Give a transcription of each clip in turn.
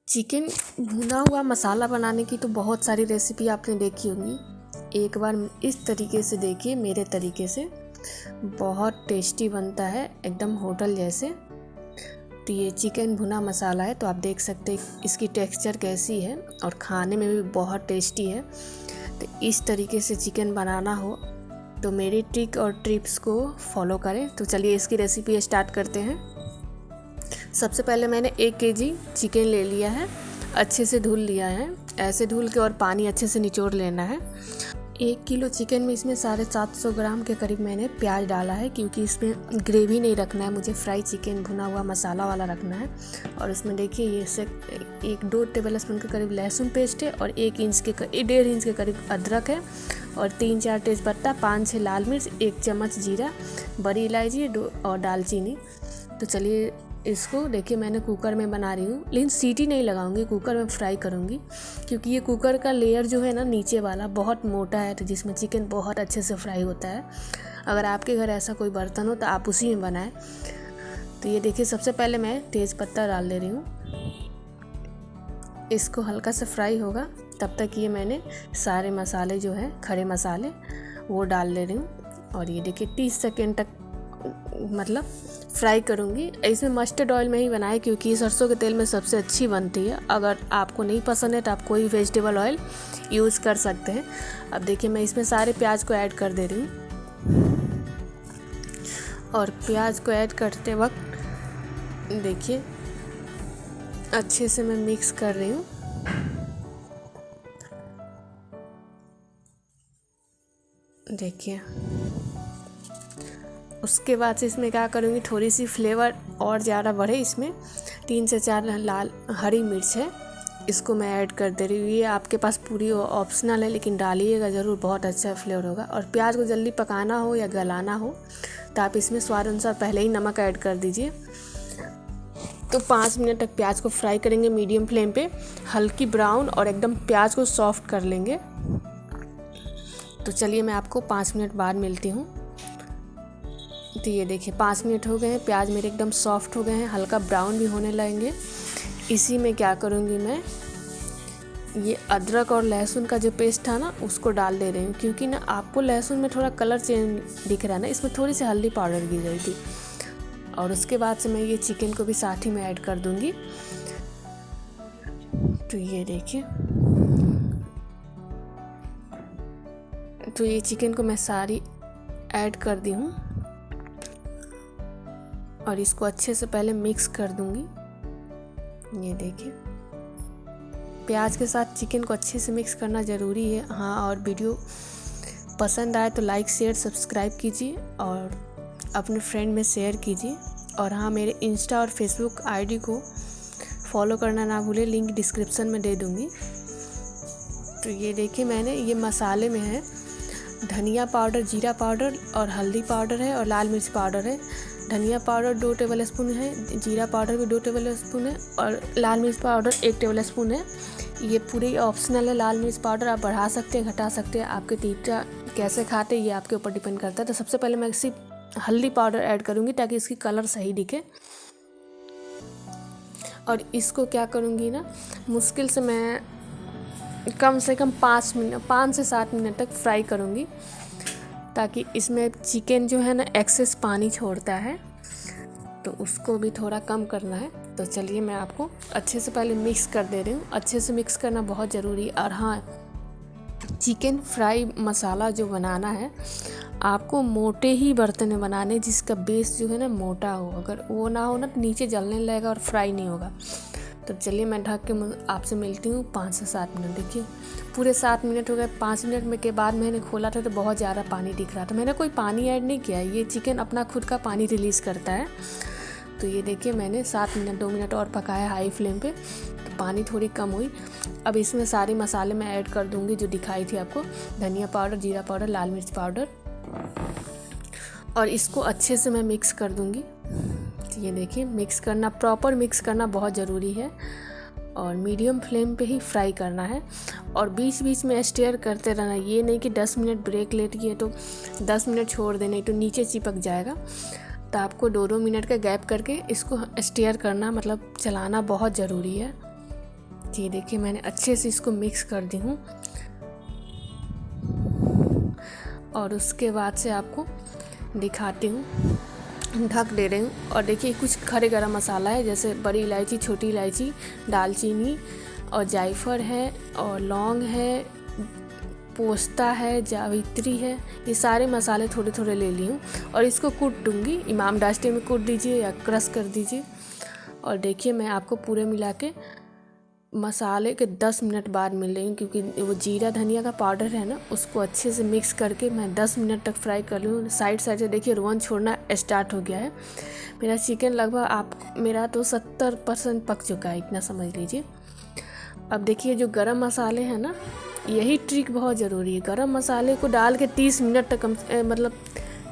Chicken भुना हुआ मसाला बनाने की तो बहुत सारी रेसिपी आपने देखी होंगी। एक बार इस तरीके से देखिए, मेरे तरीके से बहुत टेस्टी बनता है, एकदम होटल जैसे। तो ये चिकन भुना मसाला है, तो आप देख सकते हैं इसकी टेक्सचर कैसी है और खाने में भी बहुत टेस्टी है। तो इस तरीके से चिकन बनाना हो तो मेरी ट्रिक और टिप्स को फॉलो करें। तो चलिए इसकी रेसिपी स्टार्ट करते हैं। सबसे पहले मैंने 1 केजी चिकन ले लिया है, अच्छे से धुल लिया है, ऐसे धुल के और पानी अच्छे से निचोड़ लेना है। 1 किलो चिकन में इसमें 750 ग्राम के करीब मैंने प्याज डाला है, क्योंकि इसमें ग्रेवी नहीं रखना है, मुझे फ्राई चिकन भुना हुआ मसाला वाला रखना है। और इसमें देखिए ये से 1-2 टेबल स्पून के करीब लहसुन पेस्ट है और 1.5 इंच के करीब अदरक है और 3-4 तेज़पत्ता, 5-6 लाल मिर्च, 1 चम्मच जीरा, बड़ी इलायची और दालचीनी। तो चलिए इसको देखिए, मैंने कुकर में बना रही हूँ, लेकिन सीटी नहीं लगाऊंगी, कुकर में फ्राई करूँगी, क्योंकि ये कुकर का लेयर जो है ना नीचे वाला बहुत मोटा है, तो जिसमें चिकन बहुत अच्छे से फ्राई होता है। अगर आपके घर ऐसा कोई बर्तन हो तो आप उसी में बनाएं। तो ये देखिए, सबसे पहले मैं तेज़पत्ता डाल दे रही हूँ, इसको हल्का सा फ्राई होगा तब तक ये मैंने सारे मसाले जो है खड़े मसाले वो डाल ले रही हूँ। और ये देखिए 30 सेकेंड तक मतलब फ्राई करूँगी। इसमें मस्टर्ड ऑयल में ही बनाए, क्योंकि सरसों के तेल में सबसे अच्छी बनती है। अगर आपको नहीं पसंद है तो आप कोई वेजिटेबल ऑयल यूज़ कर सकते हैं। अब देखिए मैं इसमें सारे प्याज को ऐड कर दे रही हूँ, और प्याज को ऐड करते वक्त देखिए अच्छे से मैं मिक्स कर रही हूँ। देखिए उसके बाद से इसमें क्या करूँगी, थोड़ी सी फ्लेवर और ज़्यादा बढ़े, इसमें 3 से 4 लाल हरी मिर्च है, इसको मैं ऐड कर दे रही हूँ। ये आपके पास पूरी ऑप्शनल है, लेकिन डालिएगा ज़रूर, बहुत अच्छा फ्लेवर होगा। और प्याज को जल्दी पकाना हो या गलाना हो तो आप इसमें स्वाद अनुसार पहले ही नमक ऐड कर दीजिए। तो 5 मिनट तक प्याज को फ्राई करेंगे मीडियम फ्लेम पे, हल्की ब्राउन, और एकदम प्याज को सॉफ्ट कर लेंगे। तो चलिए मैं आपको 5 मिनट बाद मिलती हूँ। तो ये देखिए 5 मिनट हो गए हैं, प्याज मेरे एकदम सॉफ्ट हो गए हैं, हल्का ब्राउन भी होने लगेंगे। इसी में क्या करूँगी, मैं ये अदरक और लहसुन का जो पेस्ट था ना उसको डाल दे रही हूँ, क्योंकि ना आपको लहसुन में थोड़ा कलर चेंज दिख रहा है ना, इसमें थोड़ी सी हल्दी पाउडर गिर गई थी। और उसके बाद से मैं ये चिकन को भी साथ ही में ऐड कर दूँगी। तो ये देखिए, तो ये चिकन को मैं सारी ऐड कर दी हूँ और इसको अच्छे से पहले मिक्स कर दूंगी। ये देखिए, प्याज के साथ चिकन को अच्छे से मिक्स करना ज़रूरी है। हाँ, और वीडियो पसंद आए तो लाइक शेयर सब्सक्राइब कीजिए और अपने फ्रेंड में शेयर कीजिए। और हाँ, मेरे इंस्टा और फेसबुक आईडी को फॉलो करना ना भूलें, लिंक डिस्क्रिप्शन में दे दूँगी। तो ये देखिए, मैंने ये मसाले में है धनिया पाउडर, जीरा पाउडर और हल्दी पाउडर है और लाल मिर्च पाउडर है। धनिया पाउडर 2 टेबल स्पून है, जीरा पाउडर भी 2 टेबल स्पून है और लाल मिर्च पाउडर 1 टेबल स्पून है। ये पूरी ऑप्शनल है। लाल मिर्च पाउडर आप बढ़ा सकते हैं, घटा सकते हैं, आपके तीखा कैसे खाते हैं ये आपके ऊपर डिपेंड करता है। तो सबसे पहले मैं सिर्फ हल्दी पाउडर ऐड करूँगी ताकि इसकी कलर सही दिखे। और इसको क्या करूँगी ना, मुश्किल से मैं कम से कम 5 से 7 मिनट तक फ्राई करूँगी, ताकि इसमें चिकन जो है ना एक्सेस पानी छोड़ता है, तो उसको भी थोड़ा कम करना है। तो चलिए मैं आपको अच्छे से पहले मिक्स कर दे रही हूँ। अच्छे से मिक्स करना बहुत ज़रूरी है। और हाँ, चिकन फ्राई मसाला जो बनाना है आपको मोटे ही बर्तन में बनाने, जिसका बेस जो है ना मोटा हो। अगर वो ना हो ना तो नीचे जलने लगेगा और फ्राई नहीं होगा। तो चलिए मैं ढक के आपसे मिलती हूँ 5 से 7 मिनट। देखिए पूरे 7 मिनट हो गए। 5 मिनट में के बाद मैंने खोला था तो बहुत ज़्यादा पानी दिख रहा था। मैंने कोई पानी ऐड नहीं किया, ये चिकन अपना खुद का पानी रिलीज़ करता है। तो ये देखिए मैंने 2 मिनट और पकाया हाई फ्लेम पे, तो पानी थोड़ी कम हुई। अब इसमें सारे मसाले मैं ऐड कर दूँगी जो दिखाई थी आपको, धनिया पाउडर, जीरा पाउडर, लाल मिर्च पाउडर, और इसको अच्छे से मैं मिक्स कर दूँगी। ये देखिए, मिक्स करना, प्रॉपर मिक्स करना बहुत ज़रूरी है और मीडियम फ्लेम पे ही फ्राई करना है। और बीच बीच में स्टेयर करते रहना, ये नहीं कि 10 मिनट ब्रेक ले लिए तो 10 मिनट छोड़ दें, नहीं तो नीचे चिपक जाएगा। तो आपको 2-2 मिनट का गैप करके इसको स्टेयर करना, मतलब चलाना बहुत ज़रूरी है। जी देखिए, मैंने अच्छे से इसको मिक्स कर दी हूँ और उसके बाद से आपको दिखाती हूँ, ढक दे रही हूँ। और देखिए कुछ खड़े गरम मसाला है, जैसे बड़ी इलायची, छोटी इलायची, दालचीनी और जायफल है और लौंग है, पोस्ता है, जावित्री है। ये सारे मसाले थोड़े थोड़े ले ली हूँ और इसको कूट दूँगी। इमाम दाश्ते में कूट दीजिए या क्रश कर दीजिए। और देखिए मैं आपको पूरे मिला के मसाले के 10 मिनट बाद मिल रही हूँ, क्योंकि वो जीरा धनिया का पाउडर है ना, उसको अच्छे से मिक्स करके मैं 10 मिनट तक फ्राई कर लूँ। साइड से देखिए रोवन छोड़ना स्टार्ट हो गया है। मेरा चिकन लगभग मेरा तो 70% पक चुका है, इतना समझ लीजिए। अब देखिए जो गरम मसाले हैं ना, यही ट्रिक बहुत ज़रूरी है। गरम मसाले को डाल के 30 मिनट तक मतलब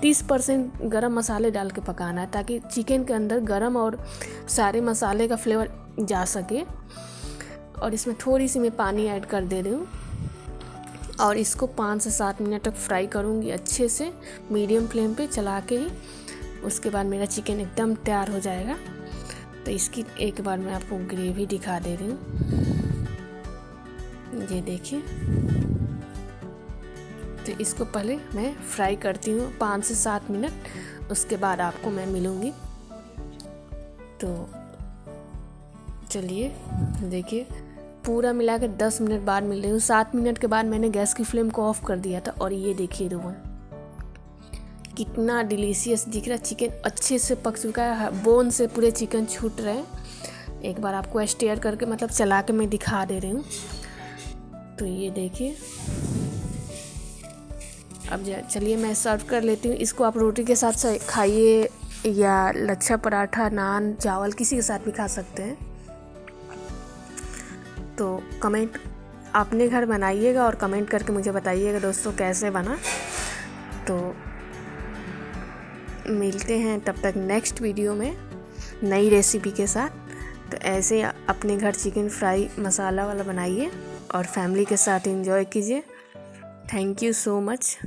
30% गरम मसाले डाल के पकाना है, ताकि चिकन के अंदर गरम और सारे मसाले का फ्लेवर जा सके। और इसमें थोड़ी सी मैं पानी ऐड कर दे रही हूँ और इसको 5 से 7 मिनट तक फ्राई करूँगी अच्छे से, मीडियम फ्लेम पे चला के ही। उसके बाद मेरा चिकन एकदम तैयार हो जाएगा। तो इसकी एक बार मैं आपको ग्रेवी दिखा दे रही हूँ, ये देखिए। तो इसको पहले मैं फ्राई करती हूँ 5 से 7 मिनट, उसके बाद आपको मैं मिलूँगी। तो चलिए देखिए, पूरा मिला के 10 मिनट बाद मिल रही हूँ। 7 मिनट के बाद मैंने गैस की फ्लेम को ऑफ कर दिया था और ये देखिए रोवन कितना डिलीशियस दिख रहा है। चिकन अच्छे से पक चुका है, बोन से पूरे चिकन छूट रहे हैं। एक बार आपको स्टेयर करके मतलब चला के मैं दिखा दे रही हूँ। तो ये देखिए, अब चलिए मैं सर्व कर लेती हूँ। इसको आप रोटी के साथ खाइए या लच्छा पराठा, नान, चावल, किसी के साथ भी खा सकते हैं। तो कमेंट अपने घर बनाइएगा और कमेंट करके मुझे बताइएगा दोस्तों कैसे बना। तो मिलते हैं तब तक नेक्स्ट वीडियो में नई रेसिपी के साथ। तो ऐसे अपने घर चिकन फ्राई मसाला वाला बनाइए और फैमिली के साथ एंजॉय कीजिए। Thank you so much.